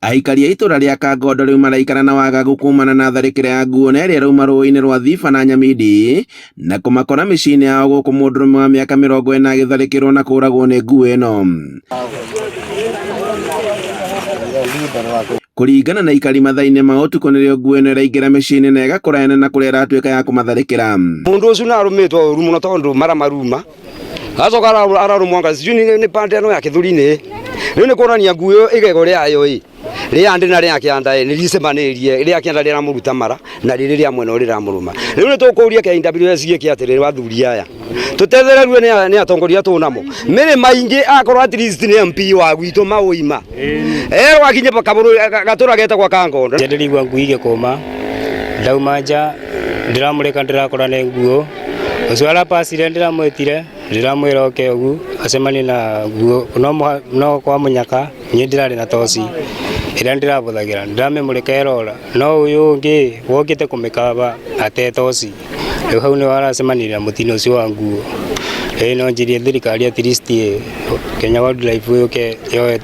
Aikari a itura ria Kangondo riu maraikara na wagagu kumana na tharikira ya nguo na iria rauma rũĩ-inĩ rwa Thiba na Nyamindi na kumakora mĩciĩ-inĩ yao gũkũ mũndũrũme wa mĩaka 40 agĩtharĩkĩrwo na kũragwo nĩ nguo ĩno. Kũringana na aikari mathaa-inĩ ma ũtukũ nĩrĩo nguo ĩno ĩraingĩra mĩciĩ-inĩ na ĩgakora ene na kũrĩa ĩratuĩka ya kũmatharĩkĩra. Mũndũ ũcio nĩarũmĩtwo ũru mũno tondũ maruma acoka ararũmwo anga sijui nĩ pande ĩno ya gĩthũri-inĩ rĩu nĩ kuonania nguo igego rĩayo rĩa ndĩ na rĩa kĩanda nĩ rĩcemanĩrie rĩa kĩanda rĩramũruta mara na rĩrĩ rĩa mwena rĩramũruma. Rĩu nĩ tũkũria KWS gĩkĩ atĩrĩrĩ wathuri aya tũtethererio nĩ atongoria tũnamo mĩrĩ maingĩ akorwo at least nĩ MP wa gwitũ maũima wakinye gatũra getagwo Kangondo ndirigwa ngui igĩkũma ndauma nja ndiramũrĩka ndirakora nĩ nguo ũcio arapacire ndiramwĩtire ndiramwĩra oke ũgu acemanie na nguo no kwa mũnyaka niĩ ndirarĩ na toci ĩrĩa ndiravũthagĩra ndiramĩmũrĩka ĩrora no ũyũ ũngĩ wokĩte kũmĩkaba ate toci rĩu hau nĩho aracemanirie na mũtino ũcio wa nguo. No njirie thirikari at least Kenya Wildlife yũke yoe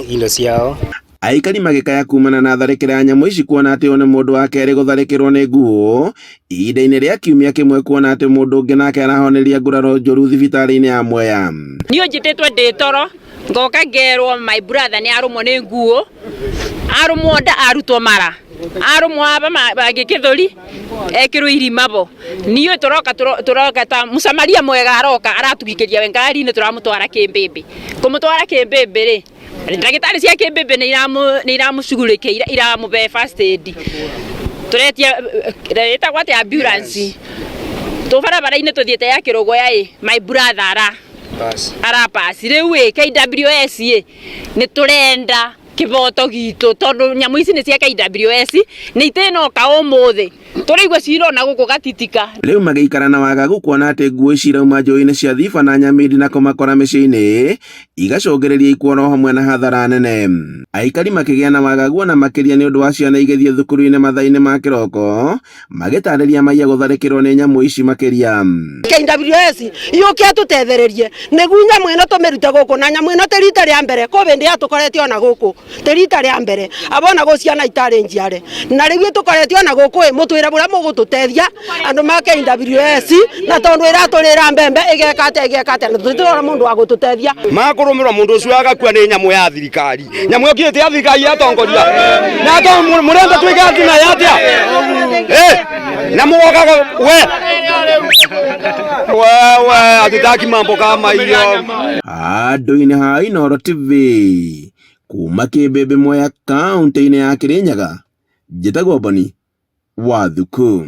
indo ciao. Aikari magĩkaya kumana na tharĩkĩra ya nyamũ ici kuona atĩ nĩ mũndũ wa kerĩ gũtharĩkĩrwo nĩ nguo ihinda-inĩ rĩa kiumia kĩmwe kuona atĩ mũndũ ũngĩ nake arahoneria nguraro njũru thibitarĩ-inĩ ya Mwea. Niĩ njĩtĩtwo ndĩ toro ngoka ngerwo my brother nĩ arũmwo nĩ nguo arũmwo nda arutwo mara arũmwo aba gĩkĩthũri ekĩrwo irima bo niĩ tũroka ta mũsamaria mwega aroka aratugikĩria we ngari-inĩ tũramũtwara Kĩmbĩmbĩ kũmũtwara Kĩmbĩmbĩ rĩ ndagĩtarĩ cia Kĩmbĩmbĩ nĩ iramũcugurĩkĩire iramũbe first aid tũretia ĩtagwo atĩ ambulance tũbarabara-inĩ tũthiĩte ya Kĩrũgũya my brother arapasi rĩu KWS nĩ tũrenda kĩboto gitũ tondũ nyamũ ici nĩ cia KWS nĩ itĩnoka ũmũthĩ tũraigua cirona gũkũ Gatitika. Rĩu magĩikara na wagagu kuona atĩ nguo ici irauma njũĩ-inĩ cia Thiba na Nyamindi na kũmakora mĩciĩ-inĩ igacũngĩrĩria ikuũ no hamwe na hathara nene. Aikari makĩgĩa na wagagu na makĩria nĩ ũndũ wa ciana igĩthiĩ thukuru-inĩ mathaa-inĩ ma kĩroko magĩtarĩria maiya gũtharĩkĩrwo nĩ nyamũ ici makĩria. KWS yũke tũtethererie nĩguo nyamũ ĩno tũmĩrute gũkũ na nyamũ ĩno tĩ rita rĩa mbere COVID yatũkoretio ona gũkũ tĩ rita rĩa mbere abona gũ ciana itarĩ njiare na rĩu tũkoretio ona gũkũ mũtwĩra bũrĩa mũgũtũteithia andũ ma KWS na tondũ ĩratũrĩra mbembe igeka atĩ na tũtirona mũndũ wa gũtũteithia makũrũmĩrwo mũndũ ũcio agakua nĩ nyamũ ya thirikari nyamũ ĩkĩte ya thirikari yatongoria na tondũ mũrenda twĩke atina yatia na mũgoka we atitaki mambo kama hiyo. Handũ-inĩ ha Inooro TV kuma Kĩmbĩmbĩ Mwea kaunti-inĩ ya Kĩrĩnyaga njĩtagwo Boni Wathuku.